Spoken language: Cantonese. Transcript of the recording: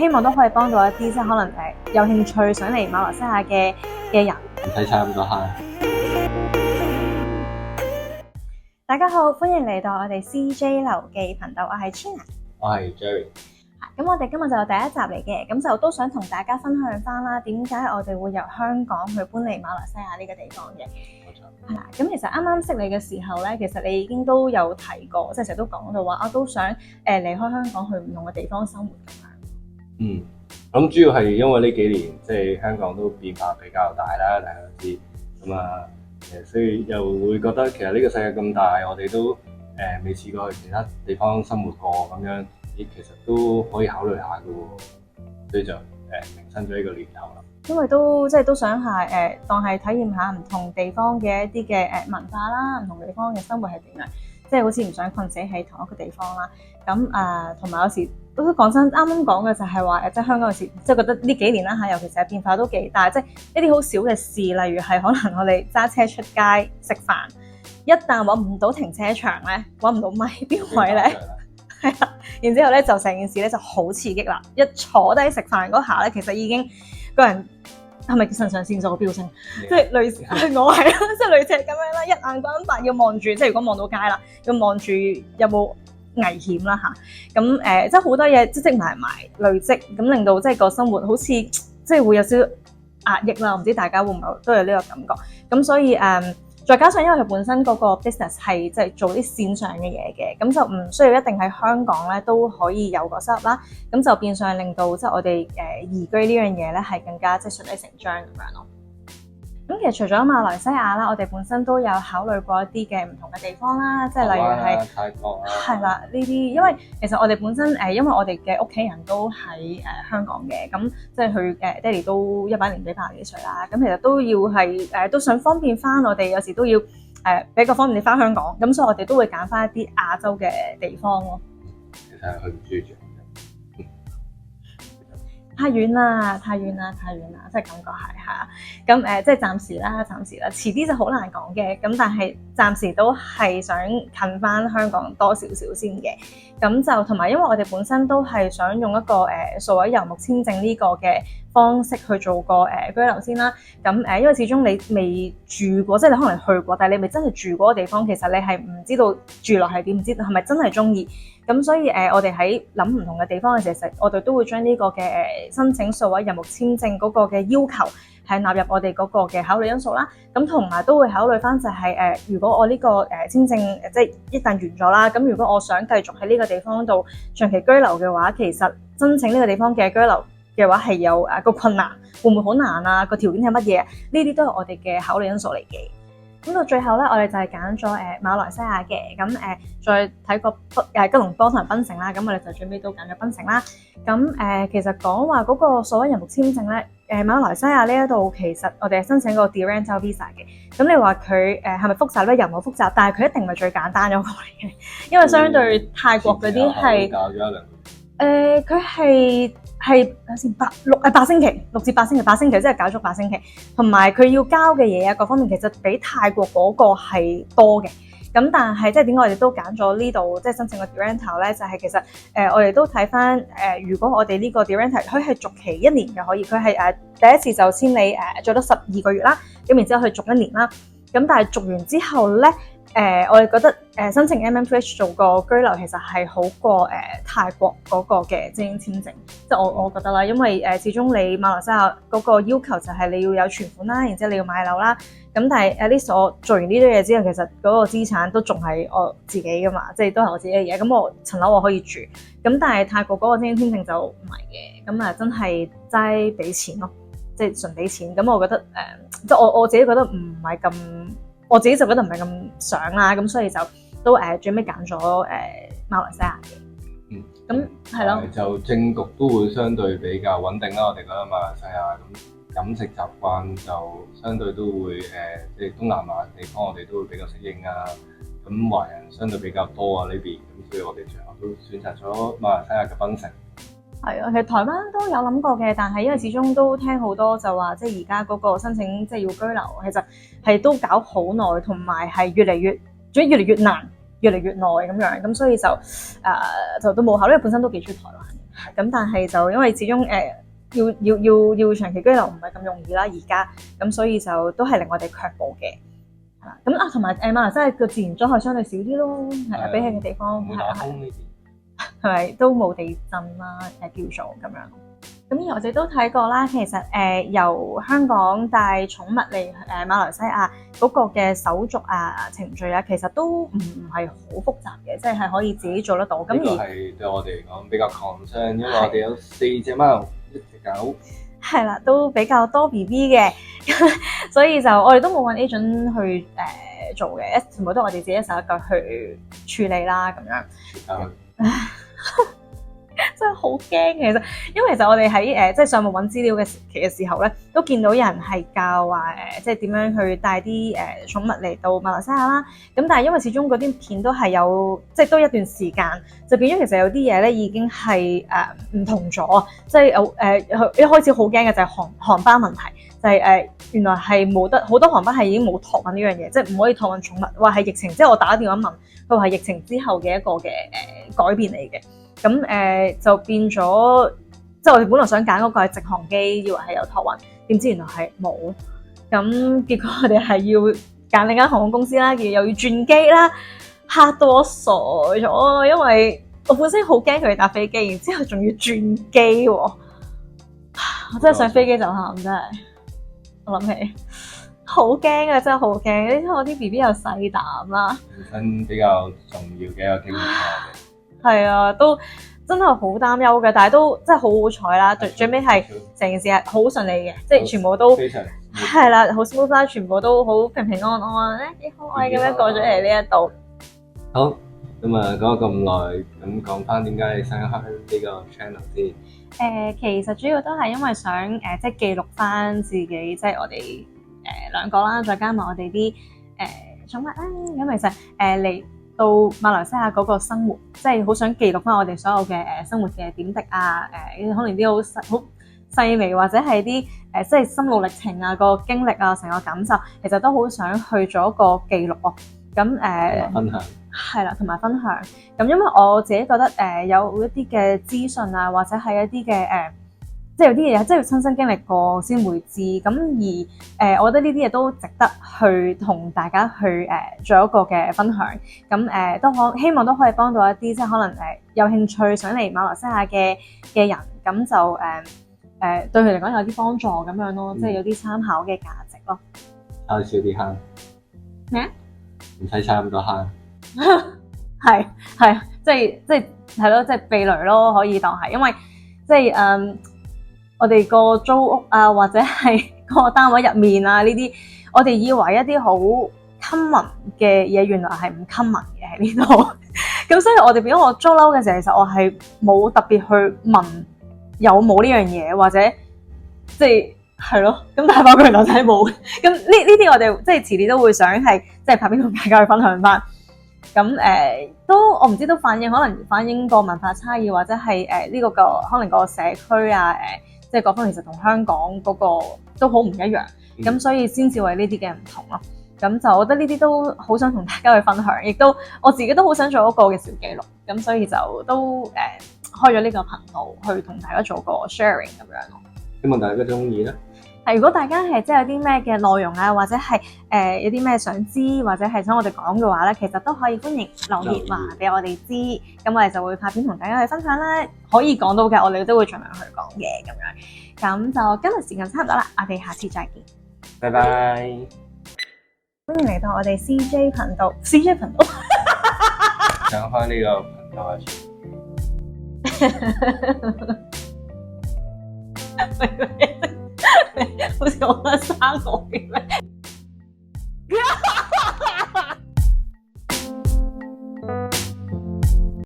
希望都可以幫到一啲即係可能有興趣想嚟馬來西亞嘅人。唔使差咁多慳。大家好，歡迎嚟到我哋 CJ 留記頻道，我係 China。我係 Jerry。咁我哋今日就有第一集嚟嘅，咁就都想同大家分享翻啦，點解我哋會由香港去搬嚟馬來西亞呢個地方嘅。冇錯。係啦，咁其實啱啱識你嘅時候咧，其實你已經都有提過，即係成日都講到話，我都想離開香港去唔同嘅地方生活咁樣。咁主要係因為呢幾年即係香港都變化比較大啦，大家都知咁啊，所以又會覺得其實呢個世界咁大，我哋都未試過去其他地方生活過咁樣。其實都可以考慮下嘅喎，所以就萌生咗呢個念頭啦。因為都即係都想係當係體驗下唔同地方嘅一啲嘅文化啦，唔同地方嘅生活係點樣，即係好似唔想困死喺同一個地方啦。咁同埋有時都講真，啱啱講嘅就係話即係香港有時即係覺得呢幾年啦嚇，尤其是係變化都幾大，即係一啲好少嘅事，例如係可能我哋揸車出街食飯，一旦揾唔到停車場咧，揾唔到咪邊位咧？係啦，然之後咧就成件事咧就好刺激啦！一坐低食飯嗰下咧，其實已經個人係咪腎上腺素飆升？即係類似我係啦，即係類似係咁樣啦，一眼關白要望住，即係如果望到街啦，要望住有冇危險啦嚇。咁即係好多嘢積埋累積，咁令到即係個生活好似即係會有少少壓抑啦。唔知大家會唔會都有呢個感覺？咁所以再加上因為佢本身嗰個 business 係即係做啲線上嘅嘢嘅，咁就唔需要一定喺香港咧都可以有個收入啦。咁就變相令到即係我哋移居呢樣嘢咧係更加即係順理成章咁樣咯。咁其實除咗馬來西亞啦，我哋本身都有考慮過一啲嘅唔同嘅地方啦，即係例如係泰國係啦呢啲，因為其實我哋本身因為我哋嘅屋企人都喺香港嘅，咁即係佢爹哋都100年比80幾歲啦，咁其實都要係都想方便翻我哋，有時都要比較方便你翻香港，咁所以我哋都會揀翻一啲亞洲嘅地方咯。其實係去唔住住。太遠啦，即係感覺係啊。咁即係暫時啦，遲啲就好難講嘅。咁但係暫時都係想近翻香港多少少先嘅。咁就同埋因為我哋本身都係想用一個數位遊牧簽證呢個嘅方式去做個居留先啦。咁因為始終你未住過，即係你可能去過，但係你未真係住過個地方，其實你係唔知道住落係點，唔知係咪真係中意。咁所以我哋喺諗唔同嘅地方嘅時候，我哋都會將呢個嘅申請數位遊牧簽證嗰個嘅要求係納入我哋嗰個嘅考慮因素啦。咁同埋都會考慮翻就係如果我呢個簽證即係一旦完咗啦，咁如果我想繼續喺呢個地方度長期居留嘅話，其實申請呢個地方嘅居留嘅話係有個困難，會唔會好難啊？個條件係乜嘢？呢啲都係我哋嘅考慮因素嚟嘅。咁到最後咧，我哋就係揀咗馬來西亞嘅，咁再睇個吉隆坡同埋檳城啦，咁我哋就最尾都揀咗檳城啦。咁其實講話嗰個所謂遊牧簽證咧，馬來西亞呢一度其實我哋係申請個 de rental visa 嘅。咁你話佢係咪複雜咧？又唔好複雜，但係佢一定唔係最簡單嗰個嚟嘅，因為相對泰國嗰啲係教咗1-2年。佢係先8星期，6至8星期，8星期即係搞足8星期，同埋佢要交嘅嘢啊，各方面其實比泰國嗰個係多嘅。咁但係即係點解我哋都揀咗呢度即係申請個 de rental 咧？就係其實我哋都睇翻如果我哋呢個 de rental 佢係續期1年嘅可以，佢係第一次就簽你做咗12個月啦，咁然之後去續1年啦。咁但係續完之後咧。我哋覺得申請 MM2H 做個居留其實係好過泰國嗰個嘅精英簽證，即係我覺得啦，因為始終你馬來西亞嗰個要求就係你要有存款啦，然之後你要買樓啦，咁但係 at least 我做完呢堆嘢之後，其實嗰個資產都仲係我自己噶嘛，即係都係我自己嘅嘢，咁我層樓我可以住，咁但係泰國嗰個精英簽證就唔係嘅，咁真係齋俾錢咯，即係純俾錢，咁我覺得即係我自己覺得唔係咁。我自己就覺得唔係咁想啦，咁所以就都最尾揀咗馬來西亞嘅。咁係咯。就政局都會相對比較穩定啦，我哋覺得馬來西亞咁飲食習慣就相對都會即係東南亞地方我哋都會比較適應啊。咁華人相對比較多啊呢邊，咁所以我哋最後都選擇咗馬來西亞嘅檳城。係啊，其實台灣都有諗過嘅，但係因為始終都聽好多就話，即係而家嗰個申請即係要居留，其實係都搞好耐，同埋係越嚟越難。越嚟越耐咁樣，咁所以就都冇考慮，因為本身都幾中意台灣嘅，咁但係就因為始終要長期居留唔係咁容易啦，而家咁所以就都係令我哋卻步嘅。係啦，咁同埋馬來西亞個自然災害相對少啲咯，係啊，比起嘅地方冇打風呢邊係咪都冇地震啦？叫做咁樣。咁而我哋都睇過啦，其實由香港帶寵物嚟馬來西亞嗰個嘅手續啊、程序啊，其實都唔係好複雜嘅，即係可以自己做得到。咁呢個係對我哋嚟講比較 concern，因為我哋有4隻貓、1隻狗。係啦，都比較多 BB 嘅，所以就我哋都冇揾 agent 去做嘅，全部都我哋自己一手一腳去處理啦，咁樣。真係好驚，其實，因為其實我哋喺即係上網揾資料嘅時候咧，都見到有人係教話即係點樣去帶啲寵物嚟到馬來西亞啦。咁但係因為始終嗰啲片都係有即係都一段時間，就變咗其實有啲嘢咧已經係唔同咗。即係一開始好驚嘅就係航班問題，就係原來係冇得好多航班係已經冇託運呢樣嘢，即係唔可以託運寵物。話係疫情之後，我打電話問佢話係疫情之後嘅一個嘅改變嚟嘅。咁就變咗，即係我哋本來想揀嗰個係直航機，以為係有託運，點知原來係冇。咁結果我哋係要揀另一間航空公司啦，又要轉機啦，嚇到我傻咗，因為我本身好驚佢哋搭飛機，然之後仲要轉機喎。我真係上飛機就喊，真係。我諗起好驚啊，真係好驚！你睇我啲 BB 又細膽啦，本身比較重要嘅一個經歷嘅。係啊，都真係好擔憂嘅，但係都真係好好彩啦。最尾係成件事係好順利嘅，即係全部都係啦，好 smooth 啦，全部都好平平安安咧，幾可愛咁樣過咗嚟呢一度。好，咁啊講咗咁耐，咁講翻點解你想開呢個 channel 先？其實主要都係因為想即係記錄翻自己，即係我哋兩個啦，再加埋我哋啲寵物啦。咁其實嚟到馬來西亞嗰個生活，即係好想記錄翻我哋所有嘅生活嘅點滴啊，可能啲好細微或者係啲即係心路歷程啊，個經歷啊，成個感受，其實都好想去做一個記錄咯。咁分享係啦，同埋分享。咁因為我自己覺得有一啲嘅資訊啊，或者係一啲嘅即係有啲嘢真係要親身經歷過先會知。咁而我覺得呢啲嘢都值得去同大家去做一個嘅分享。咁都希望都可以幫到一啲即係可能有興趣想嚟馬來西亞嘅人，咁就對佢嚟講有啲幫助咁樣咯，即係有啲參考嘅價值咯。慳少啲慳咩？唔使差咁多慳。係即係咯，即係避雷咯，可以當係，因為即係我哋個租屋啊，或者係個單位入面啊，呢啲我哋以為一啲好 common 嘅嘢，原來係唔 common 嘅喺呢度。咁所以我哋變咗我租樓嘅時候，其實我係冇特別去問有冇呢樣嘢，或者即係咯。咁但係包括原來真係冇。咁呢啲我哋即係遲啲都會想係即係拍片同大家去分享翻。咁都我唔知都可能反映個文化差異，或者係呢個可能個社區啊即係各方其實同香港嗰個都好唔一樣，咁所以先至為呢啲嘅唔同咯。咁就我覺得呢啲都好想同大家去分享，亦都我自己都好想做一個嘅小記錄，咁所以就都開咗呢個頻道去同大家做個 sharing 咁樣咯。希望大家中意啦。如果大家係即係有啲咩嘅內容啊，或者係有啲咩想知，或者係想我哋講嘅話咧，其實都可以歡迎留言話俾我哋知，咁我哋就會拍片同大家去分享啦。可以講到嘅，我哋都會盡量去講嘅咁樣。咁就今日時間差唔多啦，我哋下次再見，拜拜。歡迎嚟到我哋 CJ 頻道，CJ 頻道想開呢個頻道好似我生我嘅咩？